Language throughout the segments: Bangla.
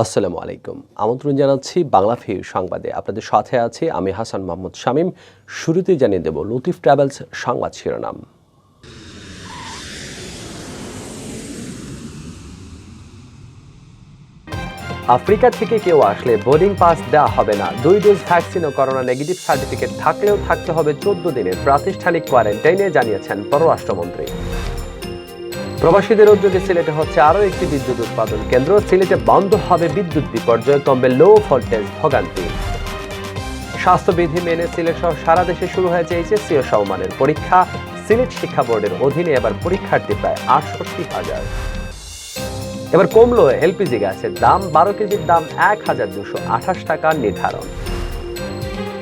আসসালামু আলাইকুম। আমন্ত্রণ জানাচ্ছি বাংলাভিউ সংবাদে। আপনাদের সাথে আছি আমি হাসান মোহাম্মদ শামীম। শুরুতেই জানিয়ে দেব লতিফ ট্রাভেলস সংবাদ শিরোনাম। আফ্রিকা থেকে কেউ আসলে বোর্ডিং পাস দেওয়া হবে না। 2 ডোজ ভ্যাকসিন ও করোনা নেগেটিভ সার্টিফিকেট থাকলেও থাকতে হবে 14 দিনের প্রাতিষ্ঠানিক কোয়ারেন্টাইনে, জানিয়েছেন পররাষ্ট্রমন্ত্রী। প্রবাসীদের উদ্যোগে সিলেটে হচ্ছে আরও একটি বিদ্যুৎ উৎপাদন কেন্দ্র। সিলেটে বন্ধ হবে বিদ্যুৎ বিপর্যয়, কমবে লো ভোল্টেজ ভোগান্তি। স্বাস্থ্যবিধি মেনে সিলেট সহ সারা দেশে শুরু হয়েছে এইচএসসি ও সমমানের পরীক্ষা। সিলেট শিক্ষা বোর্ডের অধীনে এবার পরীক্ষার্থী প্রায় 68,000। এবার কমলো এলপিজি গ্যাসের দাম, 12 কেজির দাম 1,228 টাকা নির্ধারণ।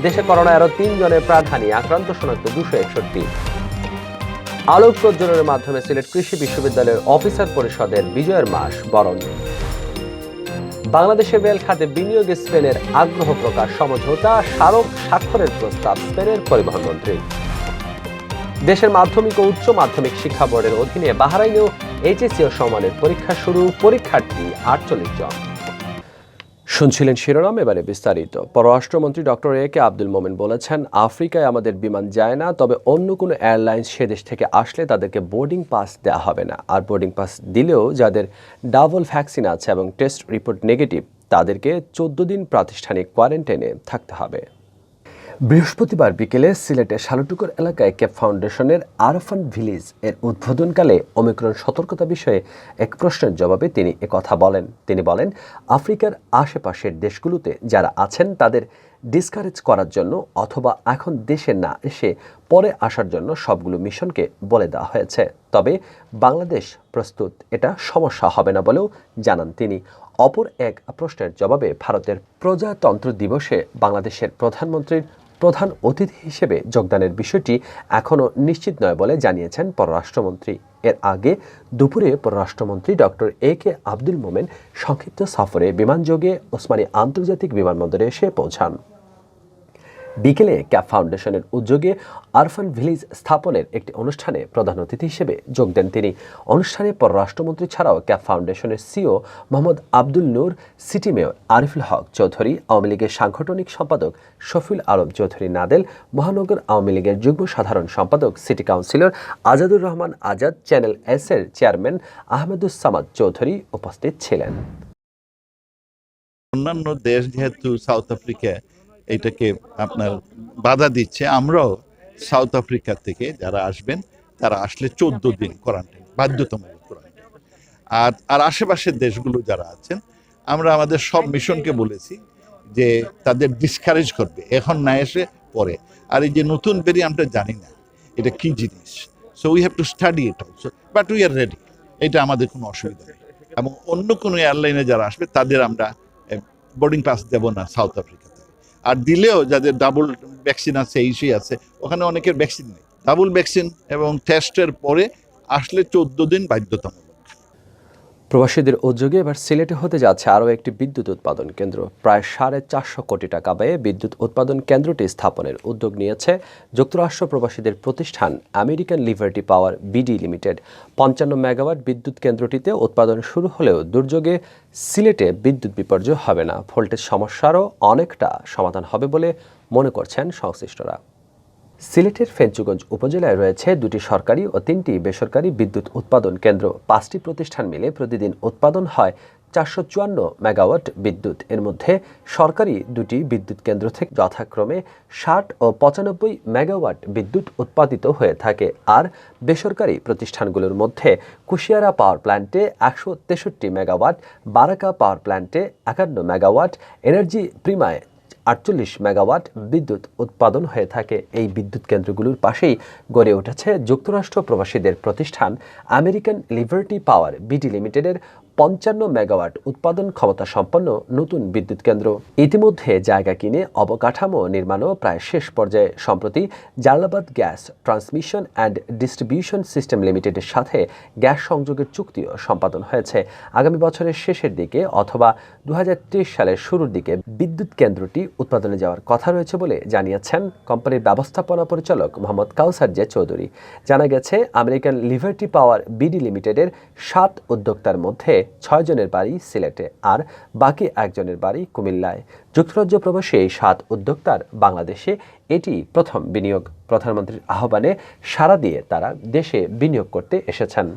দেশে করোনায় আরও 3 জনের প্রাণহানি, আক্রান্ত শনাক্ত 261। আলোক প্রজ্বলনের মাধ্যমে সিলেট কৃষি বিশ্ববিদ্যালয়ের অফিসার পরিষদের বিজয়ের মাস বরণ। বাংলাদেশে রেল খাতে বিনিয়োগে স্পেনের আগ্রহ প্রকাশ, সমঝোতা স্মারক স্বাক্ষরের প্রস্তাব স্পেনের পরিবহন মন্ত্রী। দেশের মাধ্যমিক ও উচ্চ মাধ্যমিক শিক্ষা বোর্ডের অধীনে বাহরাইনেও এইচএসসি ও সমমানের পরীক্ষা শুরু, পরীক্ষার্থী 48 জন। শুনছিলেন শিরোনাম, এবারে বিস্তারিত। পররাষ্ট্রমন্ত্রী ডক্টর এ কে আব্দুল মোমেন বলেছেন, আফ্রিকায় আমাদের বিমান যায় না, তবে অন্য কোনো এয়ারলাইন্স সে দেশ থেকে আসলে তাদেরকে বোর্ডিং পাস দেওয়া হবে না। আর বোর্ডিং পাস দিলেও যাদের ডাবল ভ্যাকসিন আছে এবং টেস্ট রিপোর্ট নেগেটিভ তাদেরকে 14 দিন প্রাতিষ্ঠানিক কোয়ারেন্টাইনে থাকতে হবে। বৃহস্পতিবার বিকেলে সিলেটের শালুটুকুর এলাকায় ক্যাপ ফাউন্ডেশনের আরফান ভিলেজ এর উদ্বোধনকালে ওমিক্রন সতর্কতা বিষয়ে এক প্রশ্নের জবাবে তিনি একথা বলেন। তিনি বলেন, আফ্রিকার আশেপাশের দেশগুলোতে যারা আছেন তাদের ডিসকারেজ করার জন্য অথবা এখন দেশে না এসে পরে আসার জন্য সবগুলো মিশনকে বলে দেওয়া হয়েছে। তবে বাংলাদেশ প্রস্তুত, এটা সমস্যা হবে না বলেও জানান তিনি। অপর এক প্রশ্নের জবাবে ভারতের প্রজাতন্ত্র দিবসে বাংলাদেশের প্রধানমন্ত্রীর প্রধান অতিথি হিসেবে যোগদানের বিষয়টি এখনও নিশ্চিত নয় বলে জানিয়েছেন পররাষ্ট্রমন্ত্রী। এর আগে দুপুরে পররাষ্ট্রমন্ত্রী ডক্টর এ কে আব্দুল মোমেন সংক্ষিপ্ত সফরে বিমানযোগে ওসমানী আন্তর্জাতিক বিমানবন্দরে এসে পৌঁছান। বিকেলে ক্যাপ ফাউন্ডেশনের উদ্যোগে আরফান ভিলেজ স্থাপনের একটি অনুষ্ঠানে প্রধান অতিথি হিসেবে যোগ দেন তিনি। অনুষ্ঠানে পররাষ্ট্রমন্ত্রী ছাড়াও ক্যাপ ফাউন্ডেশনের সিও মোহাম্মদ আব্দুল নূর, সিটি মেয়র আরিফুল হক চৌধুরী, আওয়ামী লীগের সাংগঠনিক সম্পাদক শফিউল আলম চৌধুরী নাদেল, মহানগর আওয়ামী লীগের যুগ্ম সাধারণ সম্পাদক city councillor Azadur Rahman Azad, channel S এর চেয়ারম্যান আহমেদুস সামাদ চৌধুরী উপস্থিত ছিলেন। অন্যান্য দেশ যেহেতু সাউথ আফ্রিকা এটাকে আপনার বাধা দিচ্ছে, আমরাও সাউথ আফ্রিকা থেকে যারা আসবেন তারা আসলে 14 দিন কোয়ারেন্টাইন, বাধ্যতামূলক কোয়ারেন্টাইন। আর আশেপাশের দেশগুলো যারা আছেন আমরা আমাদের সব মিশনকে বলেছি যে তাদের ডিসকারেজ করবে, এখন না এসে পরে। আর এই যে নতুন ভেরিয়েন্টটা জানি না এটা কি জিনিস, so we have to study it also, but we are ready. এটা আমাদের কোনো অসুবিধা নেই। এবং অন্য কোনো এয়ারলাইনে যারা আসবে তাদের আমরা বোর্ডিং পাস দেবো না সাউথ আফ্রিকাতে। আর দিলেও যাদের ডাবল ভ্যাকসিন আছে, এই আছে, ওখানে অনেকের ভ্যাকসিন নেই। ডাবল ভ্যাকসিন এবং টেস্টের পরে আসলে 14 দিন বাধ্যতামূলক। প্রবাসীদের উদ্যোগে এবার সিলেটে হতে যাচ্ছে আরও একটি বিদ্যুৎ উৎপাদন কেন্দ্র। প্রায় 450 কোটি টাকা ব্যয়ে বিদ্যুৎ উৎপাদন কেন্দ্রটি স্থাপনের উদ্যোগ নিয়েছে যুক্তরাষ্ট্র প্রবাসীদের প্রতিষ্ঠান আমেরিকান লিবার্টি পাওয়ার বিডি লিমিটেড। 55 মেগাওয়াট বিদ্যুৎ কেন্দ্রটিতে উৎপাদন শুরু হলেও দুর্যোগে সিলেটে বিদ্যুৎ বিপর্যয় হবে না, ভোল্টেজ সমস্যারও অনেকটা সমাধান হবে বলে মনে করছেন সংশ্লিষ্টরা। সিলেটের ফেঞ্চুগঞ্জ উপজেলায় রয়েছে 2টি সরকারি ও 3টি বেসরকারি বিদ্যুৎ উৎপাদন কেন্দ্র। 5টি প্রতিষ্ঠান মিলে প্রতিদিন উৎপাদন হয় 454 মেগাওয়াট বিদ্যুৎ। এর মধ্যে সরকারি 2টি বিদ্যুৎ কেন্দ্র থেকে যথাক্রমে 60 ও 95 মেগাওয়াট বিদ্যুৎ উৎপাদিত হয়ে থাকে। আর বেসরকারি প্রতিষ্ঠানগুলোর মধ্যে কুশিয়ারা পাওয়ার প্ল্যান্টে 163 মেগাওয়াট, বারাকা পাওয়ার প্ল্যান্টে 51 মেগাওয়াট, এনার্জি প্রিমায় 48 মেগাওয়াট বিদ্যুৎ উৎপাদন হয়ে থাকে। এই বিদ্যুৎ কেন্দ্রগুলোর পাশেই গড়ে উঠেছে যুক্তরাষ্ট্র প্রবাসীদের প্রতিষ্ঠান আমেরিকান লিবার্টি পাওয়ার বিডি লিমিটেডের 55 মেগাওয়াট উৎপাদন ক্ষমতা সম্পন্ন নতুন বিদ্যুৎ কেন্দ্র। ইতিমধ্যে জায়গা কিনে অবকাঠামো নির্মাণও প্রায় শেষ পর্যায়ে। সম্প্রতি Jalalabad gas transmission and distribution system লিমিটেডের সাথে গ্যাস সংযোগের চুক্তিও সম্পাদন হয়েছে। আগামী বছরের শেষের দিকে অথবা 2023 সালের শুরুর দিকে বিদ্যুৎ কেন্দ্রটি উৎপাদনে যাওয়ার কথা রয়েছে বলে জানিয়েছেন কোম্পানির ব্যবস্থাপনা পরিচালক মোহাম্মদ কাউসার জে চৌধুরী। জানা গেছে, আমেরিকান লিবার্টি পাওয়ার বিডি লিমিটেডের 7 উদ্যোক্তার মধ্যে 6 জনের বাড়ি সিলেটে আর বাকি 1 জনের বাড়ি কুমিল্লায়। যুক্তরাজ্য প্রবাসী এই 7 উদ্যোক্তার বাংলাদেশে এটি প্রথম বিনিয়োগ। প্রধানমন্ত্রীর আহ্বানে সাড়া দিয়ে তারা দেশে বিনিয়োগ করতে এসেছেন।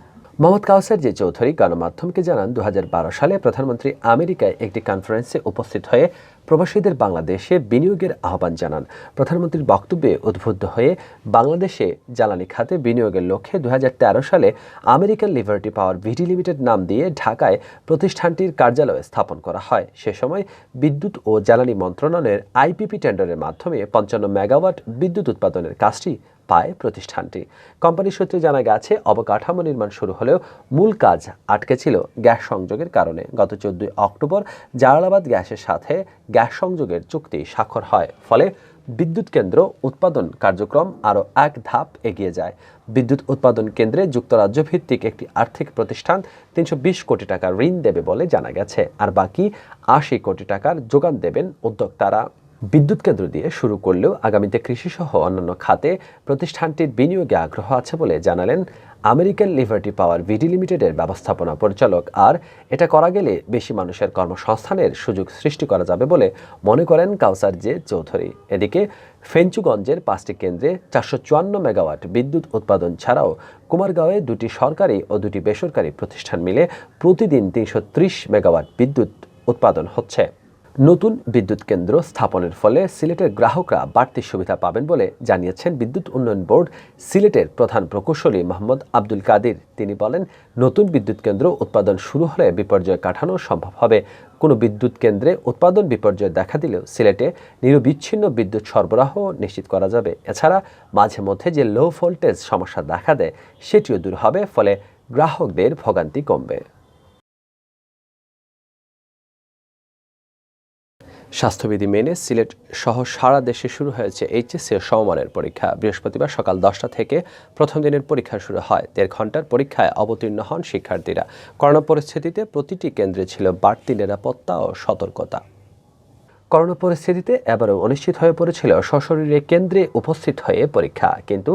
মোহাম্মদ কাউসার যে চৌধুরী গণমাধ্যমকে জানান, 2012 সালে প্রধানমন্ত্রী আমেরিকায় একটি কনফারেন্সে উপস্থিত হয়ে প্রবাসীদের বাংলাদেশে বিনিয়োগের আহ্বান জানান। প্রধানমন্ত্রীর বক্তব্যে উদ্বুদ্ধ হয়ে বাংলাদেশে জ্বালানি খাতে বিনিয়োগের লক্ষ্যে 2013 সালে আমেরিকান লিবার্টি পাওয়ার ভিডি লিমিটেড নাম দিয়ে ঢাকায় প্রতিষ্ঠানটির কার্যালয় স্থাপন করা হয়। সে সময় বিদ্যুৎ ও জ্বালানি মন্ত্রণালয়ের আইপিপি টেন্ডারের মাধ্যমে 55 মেগাওয়াট বিদ্যুৎ উৎপাদনের কাজটি পায় প্রতিষ্ঠানটি। কোম্পানির সূত্রে জানা গেছে, অবকাঠামো নির্মাণ শুরু হলেও মূল কাজ আটকে ছিল গ্যাস সংযোগের কারণে। গত 14 অক্টোবর জালালাবাদ গ্যাসের সাথে গ্যাস সংযোগের চুক্তি স্বাক্ষর হয়। ফলে বিদ্যুৎ কেন্দ্র উৎপাদন কার্যক্রম আরও এক ধাপ এগিয়ে যায়। বিদ্যুৎ উৎপাদন কেন্দ্রে যুক্তরাজ্য ভিত্তিক একটি আর্থিক প্রতিষ্ঠান 320 কোটি টাকা ঋণ দেবে বলে জানা গেছে, আর বাকি 80 কোটি টাকার যোগান দেবেন উদ্যোক্তারা। বিদ্যুৎ কেন্দ্র দিয়ে শুরু করলেও আগামীতে কৃষিসহ অন্যান্য খাতে প্রতিষ্ঠানটির বিনিয়োগে আগ্রহ আছে বলে জানালেন আমেরিকান লিবার্টি পাওয়ার ভিডি লিমিটেডের ব্যবস্থাপনা পরিচালক। আর এটা করা গেলে বেশি মানুষের কর্মসংস্থানের সুযোগ সৃষ্টি করা যাবে বলে মনে করেন কাউসার জে চৌধুরী। এদিকে ফেঞ্চুগঞ্জের 5টি কেন্দ্রে 454 মেগাওয়াট বিদ্যুৎ উৎপাদন ছাড়াও কুমারগাঁওয়ে 2টি সরকারি ও 2টি বেসরকারি প্রতিষ্ঠান মিলে প্রতিদিন 330 মেগাওয়াট বিদ্যুৎ উৎপাদন হচ্ছে। নতুন বিদ্যুৎ কেন্দ্র স্থাপনের ফলে সিলেটের গ্রাহকরা বাড়তি সুবিধা পাবেন বলে জানিয়েছেন বিদ্যুৎ উন্নয়ন বোর্ড সিলেটের প্রধান প্রকৌশলী মোহাম্মদ আব্দুল কাদির। তিনি বলেন, নতুন বিদ্যুৎ কেন্দ্র উৎপাদন শুরু হলে বিপর্যয় কাটানো সম্ভব হবে। কোনো বিদ্যুৎ কেন্দ্রে উৎপাদন বিপর্যয় দেখা দিলেও সিলেটে নিরবিচ্ছিন্ন বিদ্যুৎ সরবরাহ নিশ্চিত করা যাবে। এছাড়া মাঝে মধ্যে যে লো ভোল্টেজ সমস্যা দেখা দেয় সেটিও দূর হবে, ফলে গ্রাহকদের ভোগান্তি কমবে। স্বাস্থ্যবিধি মেনে সিলেট সহ সারা দেশে শুরু হয়েছে এইচএসসি সমমানের পরীক্ষা। বৃহস্পতিবার সকাল 10টা থেকে প্রথম দিনের পরীক্ষা শুরু হয়। 1.5 ঘন্টার পরীক্ষায় অবতীর্ণ হন শিক্ষার্থীরা। করোনা পরিস্থিতিতে প্রতিটি কেন্দ্রে ছিল বাড়তি নিরাপত্তা ও সতর্কতা। করোনা পরিস্থিতিতে এবারও অনিশ্চিত হয়ে পড়েছিল সশরীরে কেন্দ্রে উপস্থিত হয়ে পরীক্ষা, কিন্তু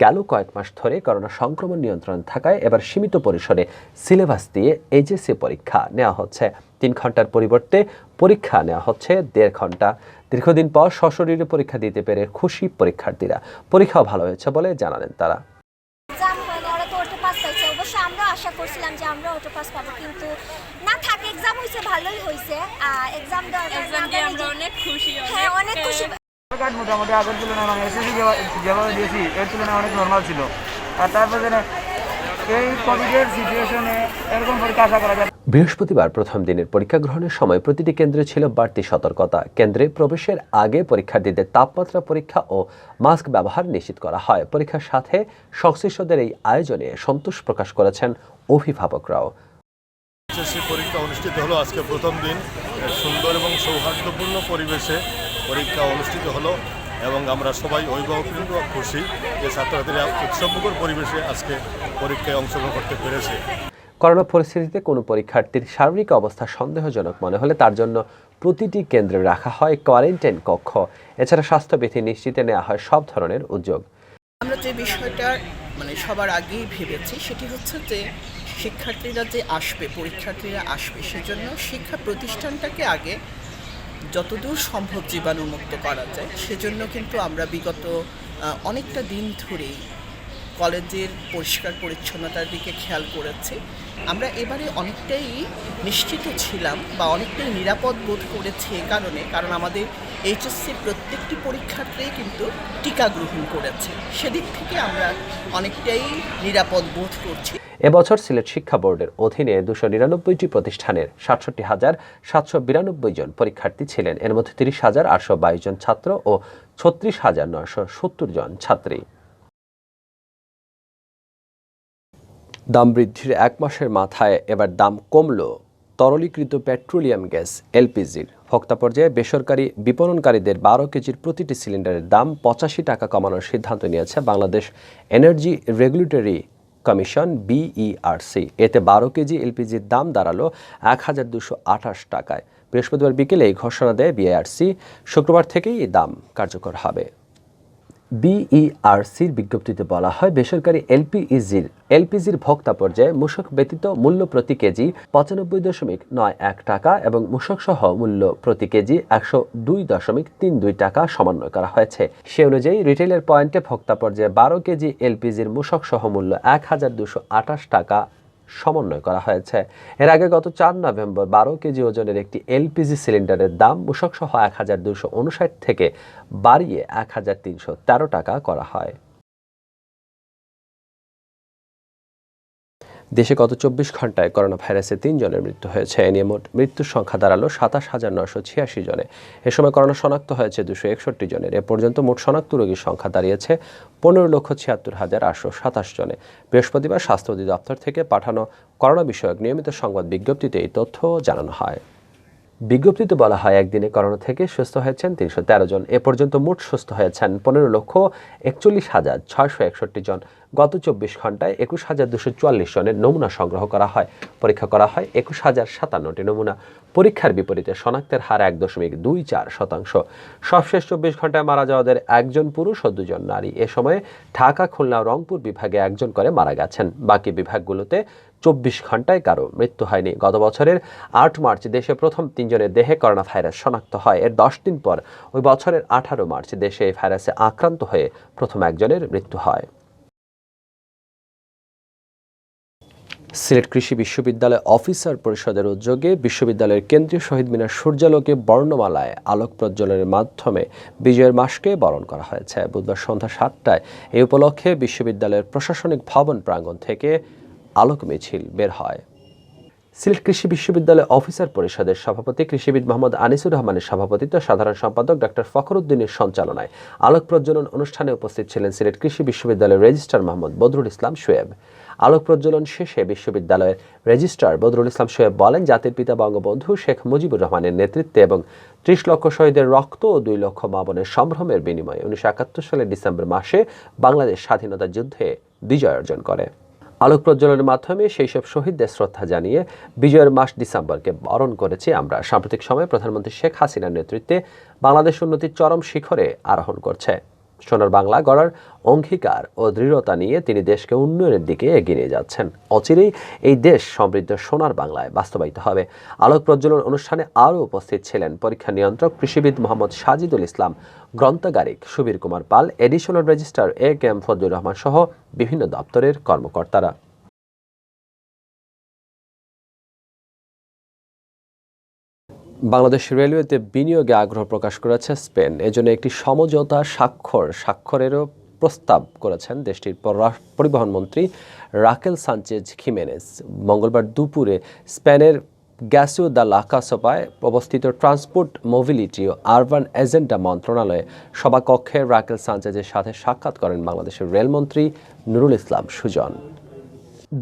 গেল কয়েক মাস ধরে করোনা সংক্রমণ নিয়ন্ত্রণ থাকায় এবার সীমিত পরিসরে সিলেবাস দিয়ে এইচএসসি পরীক্ষা নেওয়া হচ্ছে। 3 ঘন্টার পরিবর্তে পরীক্ষা নেওয়া হচ্ছে 1.5 ঘন্টা। দীর্ঘদিন পর সশরীরে পরীক্ষা দিতে পেরে খুশি পরীক্ষার্থীরা। পরীক্ষাও ভালো হয়েছে বলে জানালেন তারা। আমরা আশা করছিলাম যে আমরা অটো পাস পাবো, কিন্তু না থাকে এক্সাম হইছে, ভালোই হইছে। এক্সাম দেওয়ার পরে আমরা অনেক খুশি। হ্যাঁ, অনেক খুশি। মোটামুটি আগের তুলনায় মানে এসএসসি যেভাবে দিয়েছি এর তুলনায় অনেক নর্মাল ছিল। আর তারপরে এই কোভিডের সিচুয়েশনে এরকম পরীক্ষা আশা করা যায়। বৃহস্পতিবার প্রথম দিনের পরীক্ষা গ্রহণের সময় প্রতিটি কেন্দ্রে ছিল বাড়তি সতর্কতা। কেন্দ্রে প্রবেশের আগে পরীক্ষার্থীদের তাপমাত্রা পরীক্ষা ও মাস্ক ব্যবহার নিশ্চিত করা হয়। পরীক্ষার সাথে সংশ্লিষ্টদের এই আয়োজনে সন্তোষ প্রকাশ করেছেন অভিভাবকরাও। এইচএসসি পরীক্ষা অনুষ্ঠিত হলো আজকে প্রথম দিন। সুন্দর এবং সৌহার্দ্যপূর্ণ পরিবেশে পরীক্ষা অনুষ্ঠিত হলো এবং আমরা সবাই অভিভাবকবৃন্দ খুশি যে ছাত্রছাত্রীরা উৎসবমুখর পরিবেশে আজকে পরীক্ষায় অংশগ্রহণ করতে পেরেছে। করোনা পরিস্থিতিতে কোনো পরীক্ষার্থীর শারীরিক অবস্থা সন্দেহজনক মনে হলে তার জন্য প্রতিটি কেন্দ্রে রাখা হয় কোয়ারেন্টাইন কক্ষ। এছাড়া স্বাস্থ্যবিধি নিশ্চিতে নেওয়া হয় সব ধরনের উদ্যোগ। আমরা যে বিষয়টা সবার আগেই ভেবেছি সেটি হচ্ছে যে শিক্ষার্থীরা যে আসবে, পরীক্ষার্থীরা আসবে, সেজন্য শিক্ষা প্রতিষ্ঠানটাকে আগে যতদূর সম্ভব জীবাণুমুক্ত করা যায় সেজন্য কিন্তু আমরা বিগত অনেকটা দিন ধরেই কলেজের পরিষ্কার পরিচ্ছন্নতার দিকে খেয়াল করেছি। আমরা এবারে অনেকটাই নিশ্চিত ছিলাম বা অনেকটাই নিরাপদ বোধ করেছি কারণ আমাদের এইচএসসির প্রত্যেকটি পরীক্ষার্থী কিন্তু টিকা গ্রহণ করেছে। সেদিক থেকে আমরা অনেকটাই নিরাপদ বোধ করছি। এবছর সিলেট শিক্ষা বোর্ডের অধীনে 299টি প্রতিষ্ঠানের 67,792 জন পরীক্ষার্থী ছিলেন। এর মধ্যে 30,822 জন ছাত্র ও 36,970 জন ছাত্রী। দাম বৃদ্ধির 1 মাসের মাথায় এবার দাম কমল তরলীকৃত পেট্রোলিয়াম গ্যাস এলপিজির। ভোক্তা পর্যায়ে বেসরকারি বিপণনকারীদের 12 কেজির প্রতিটি সিলিন্ডারের দাম 85 টাকা কমানোর সিদ্ধান্ত নিয়েছে Bangladesh energy regulatory commission BERC. এতে 12 কেজি এলপিজির দাম দাঁড়ালো 1228 টাকায়। বৃহস্পতিবার বিকেলে এই ঘোষণা দেয় বিইআরসি। শুক্রবার থেকেই এই দাম কার্যকর হবে। বিইআরসির বিজ্ঞপ্তিতে বলা হয়, বেসরকারি এলপিজির ভোক্তা পর্যায়ে মূসক ব্যতীত মূল্য প্রতি কেজি 95.91 টাকা এবং মূসক সহ মূল্য প্রতি কেজি 102.32 টাকা সমন্বয় করা হয়েছে। সে অনুযায়ী রিটেইলের পয়েন্টে ভোক্তা পর্যায়ে 12 কেজি এলপিজির মূসক সহ মূল্য 1228 টাকা সমন্বয় করা হয়েছে। এর আগে গত 4 নভেম্বর 12 কেজি ওজনের একটি এলপিজি সিলিন্ডারের দাম মূসক সহ 1259 থেকে বাড়িয়ে 1313 টাকা করা হয়। দেশে গত 24 ঘন্টায় করোনা ভাইরাসে 3 জনের মৃত্যু হয়েছে। এ নিয়ে মোট মৃত্যুর সংখ্যা দাঁড়ালো 27,986 জনে। এ সময় করোনা শনাক্ত হয়েছে 261 জনের। এ পর্যন্ত মোট শনাক্ত রোগীর সংখ্যা দাঁড়িয়েছে 15,76,827 জনে। বৃহস্পতিবার স্বাস্থ্য অধিদপ্তর থেকে পাঠানো করোনা বিষয়ক নিয়মিত সংবাদ বিজ্ঞপ্তিতে এই তথ্য জানানো হয়। বিজ্ঞপ্তিতে বলা হয়, একদিনে করোনা থেকে সুস্থ হয়েছেন 313 জন। এ পর্যন্ত মোট সুস্থ হয়েছেন 15,41,661 জন। গত 24 ঘন্টায় 21,244 জনের নমুনা সংগ্রহ করা হয়। পরীক্ষা করা হয় 21,057টি নমুনা। পরীক্ষার বিপরীতে শনাক্তের হার 1.24%। সবশেষ 24 ঘন্টায় মারা যাওয়াদের 1 জন পুরুষ ও 2 জন নারী। এ সময়ে ঢাকা, খুলনা ও রংপুর বিভাগে 1 জন করে মারা গেছেন। বাকি বিভাগগুলোতে 24 ঘন্টায় কারো মৃত্যু হয়নি। গত বছরের 8 মার্চ দেশে প্রথম 3 জনের দেহে করোনা ভাইরাস শনাক্ত হয়। এর 10 দিন পর ওই বছরের 18 মার্চ দেশে এই ভাইরাসে আক্রান্ত হয়ে প্রথম 1 জনের মৃত্যু হয়। সিলেট কৃষি বিশ্ববিদ্যালয় অফিসার পরিষদের উদ্যোগে বিশ্ববিদ্যালয়ের কেন্দ্রীয় শহীদ মিনার সূর্যালোকে বর্ণমালায় আলোক প্রজ্বলনের মাধ্যমে বিজয়ের মাসকে বরণ করা হয়েছে। বুধবার সন্ধ্যা 7টায় এই উপলক্ষে বিশ্ববিদ্যালয়ের প্রশাসনিক ভবন প্রাঙ্গণ থেকে আলোক মিছিল বের হয়। সিলেট কৃষি বিশ্ববিদ্যালয় অফিসার পরিষদের সভাপতি কৃষিবিদ মোহাম্মদ আনিসুর রহমানের সভাপতিত্বে সাধারণ সম্পাদক ডক্টর ফখরুদ্দিনের সঞ্চালনায় আলোক প্রজ্বলন অনুষ্ঠানে উপস্থিত ছিলেন সিলেট কৃষি বিশ্ববিদ্যালয়ের রেজিস্ট্রার মোহাম্মদ বদরুল ইসলাম শোয়েব। আলোক প্রজ্বলন শেষে বিশ্ববিদ্যালয়ের রেজিস্ট্রার বদরুল ইসলাম শোয়েব বলেন, জাতির পিতা বঙ্গবন্ধু শেখ মুজিবুর রহমানের নেতৃত্বে এবং 30 লক্ষ শহীদের রক্ত ও 2 লক্ষ মা বোনের সম্ভ্রমের বিনিময়ে 1971 সালের ডিসেম্বর মাসে বাংলাদেশ স্বাধীনতা যুদ্ধে বিজয় অর্জন করে। আলোক প্রজ্বলনের মাধ্যমে সেই সব শহীদদের শ্রদ্ধা জানিয়ে বিজয়ের মাস ডিসেম্বরকে বরণ করেছি আমরা। সাম্প্রতিক সময়ে প্রধানমন্ত্রী শেখ হাসিনার নেতৃত্বে বাংলাদেশ উন্নতির চরম শিখরে আরোহণ করছে। সোনার বাংলা গড়ার অঙ্গীকার ও দৃঢ়তা নিয়ে তিনি দেশকে উন্নয়নের দিকে এগিয়ে নিয়ে যাচ্ছেন। অচিরেই এই দেশ সমৃদ্ধ সোনার বাংলায় বাস্তবায়িত হবে। আলোক প্রজ্বলন অনুষ্ঠানে আরও উপস্থিত ছিলেন পরীক্ষা নিয়ন্ত্রক কৃষিবিদ মোহাম্মদ সাজিদুল ইসলাম, গ্রন্থাগারিক Subir Kumar Pal, additional registrar AKM. Fazlur Rahman সহ বিভিন্ন দপ্তরের কর্মকর্তারা। বাংলাদেশ রেলওয়েতে বিনিয়োগে আগ্রহ প্রকাশ করেছে স্পেন। এজন্য একটি সমঝোতা স্বাক্ষরেরও প্রস্তাব করেছেন দেশটির পরিবহন মন্ত্রী রাকেল সানচেজ খিমেনেজ। মঙ্গলবার দুপুরে স্পেনের গ্যাসিও দা লা কাসোপায় অবস্থিত ট্রান্সপোর্ট, মোবিলিটি ও আরবান এজেন্ডা মন্ত্রণালয়ে সভাকক্ষে রাকেল সানচেজের সাথে সাক্ষাৎ করেন বাংলাদেশের রেলমন্ত্রী নুরুল ইসলাম সুজন।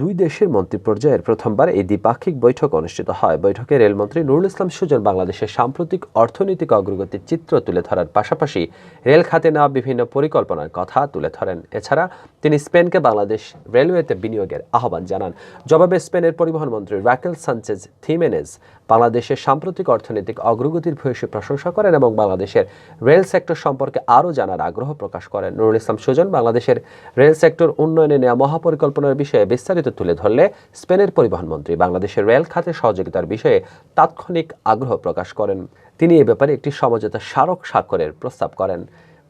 2 দেশের মন্ত্রী পর্যায়ের প্রথমবার এই দ্বিপাক্ষিক বৈঠক অনুষ্ঠিত হয়। বৈঠকে রেলমন্ত্রী নুরুল ইসলাম সুজন বাংলাদেশের সাম্প্রতিক অর্থনৈতিক অগ্রগতির চিত্র তুলে ধরার পাশাপাশি রেল খাতে নেওয়া বিভিন্ন পরিকল্পনার কথা তুলে ধরেন। এছাড়া তিনি স্পেনকে বাংলাদেশ রেলওয়েতে বিনিয়োগের আহ্বান জানান। জবাবে স্পেনের পরিবহন মন্ত্রী রাকেল সানচেজ থিমেনেজ বাংলাদেশের সাম্প্রতিক অর্থনৈতিক অগ্রগতির ভূয়সী প্রশংসা করেন এবং বাংলাদেশের রেল সেক্টর সম্পর্কে আরও জানার আগ্রহ প্রকাশ করেন। নুরুল ইসলাম সুজন বাংলাদেশের রেল সেক্টর উন্নয়নে নেওয়া মহাপরিকল্পনার বিষয়ে বিস্তারিত তুলে ধরলে স্পেনের পরিবহন মন্ত্রী বাংলাদেশের রেল খাতে সহযোগিতার বিষয়ে তাৎক্ষণিক আগ্রহ প্রকাশ করেন। তিনি এ ব্যাপারে একটি সমঝোতা স্মারক স্বাক্ষরের প্রস্তাব করেন।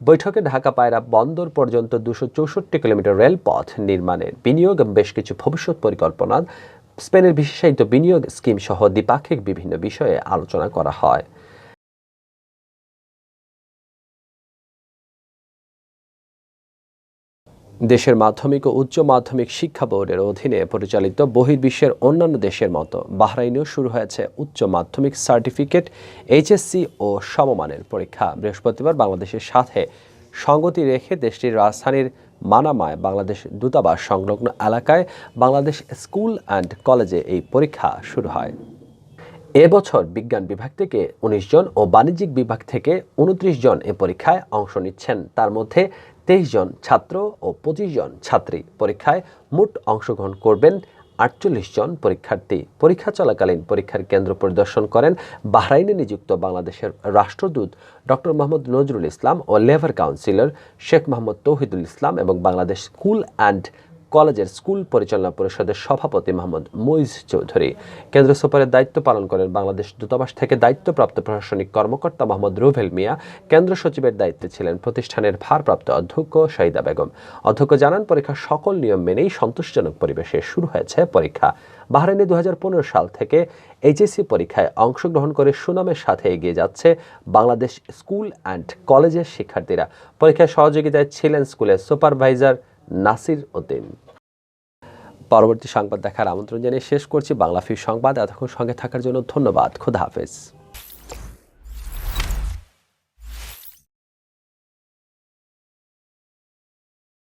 বৈঠকে ঢাকা পায়রা বন্দর পর্যন্ত 264 কিলোমিটার রেলপথ নির্মাণের বিনিয়োগ এবং বেশ কিছু ভবিষ্যৎ পরিকল্পনা, স্পেনের বিশেষায়িত বিনিয়োগ স্কিম সহ দ্বিপাক্ষিক বিভিন্ন বিষয়ে আলোচনা করা হয়। দেশের মাধ্যমিক ও উচ্চ মাধ্যমিক শিক্ষা বোর্ডের অধীনে পরিচালিত বহির্বিশ্বের অন্যান্য দেশের মতো বাহরাইনেও শুরু হয়েছে উচ্চ মাধ্যমিক সার্টিফিকেট, এইচএসসি ও সমমানের পরীক্ষা। বৃহস্পতিবার বাংলাদেশের সাথে সঙ্গতি রেখে দেশটির রাজধানীর মানামায় বাংলাদেশ দূতাবাস সংলগ্ন এলাকায় বাংলাদেশ স্কুল অ্যান্ড কলেজে এই পরীক্ষা শুরু হয়। এবছর বিজ্ঞান বিভাগ থেকে 19 জন ও বাণিজ্যিক বিভাগ থেকে 29 জন এ পরীক্ষায় অংশ নিচ্ছেন। তার মধ্যে 23 জন ছাত্র ও 25 জন ছাত্রী। পরীক্ষায় মোট অংশগ্রহণ করবেন 48 জন পরীক্ষার্থী। পরীক্ষা চলাকালীন পরীক্ষার কেন্দ্র পরিদর্শন করেন বাহরাইনে নিযুক্ত বাংলাদেশের রাষ্ট্রদূত ডক্টর মোহাম্মদ নজরুল ইসলাম ও লেবার কাউন্সিলর শেখ মোহাম্মদ তৌহিদুল ইসলাম এবং বাংলাদেশ স্কুল অ্যান্ড কলেজের স্কুল পরিচালনা পরিষদের সভাপতি মোহাম্মদ মুইজ চৌধুরী। কেন্দ্র সফরের দায়িত্ব পালন করেন বাংলাদেশ দূতাবাস থেকে দায়িত্বপ্রাপ্ত প্রশাসনিক কর্মকর্তা মোহাম্মদ রুভেল মিয়া। কেন্দ্র সচিবের দায়িত্বে ছিলেন প্রতিষ্ঠানের ভারপ্রাপ্ত অধ্যক্ষ শহীদা বেগম। অধ্যক্ষ জানান, পরীক্ষার সকল নিয়ম মেনেই সন্তোষজনক পরিবেশে শুরু হয়েছে পরীক্ষা। বাহরাইনে 2015 সাল থেকে এইচএসসি পরীক্ষায় অংশগ্রহণ করে সুনামের সাথে এগিয়ে যাচ্ছে বাংলাদেশ স্কুল অ্যান্ড কলেজের শিক্ষার্থীরা। পরীক্ষায় সহযোগিতায় ছিলেন স্কুলের সুপারভাইজার নাসির উদ্দিন। পরবর্তী সংবাদ দেখার আমন্ত্রণ জানিয়ে শেষ করছি বাংলা ফিউ সংবাদ। এতক্ষণ সঙ্গে থাকার জন্য ধন্যবাদ। খোদা হাফেজ।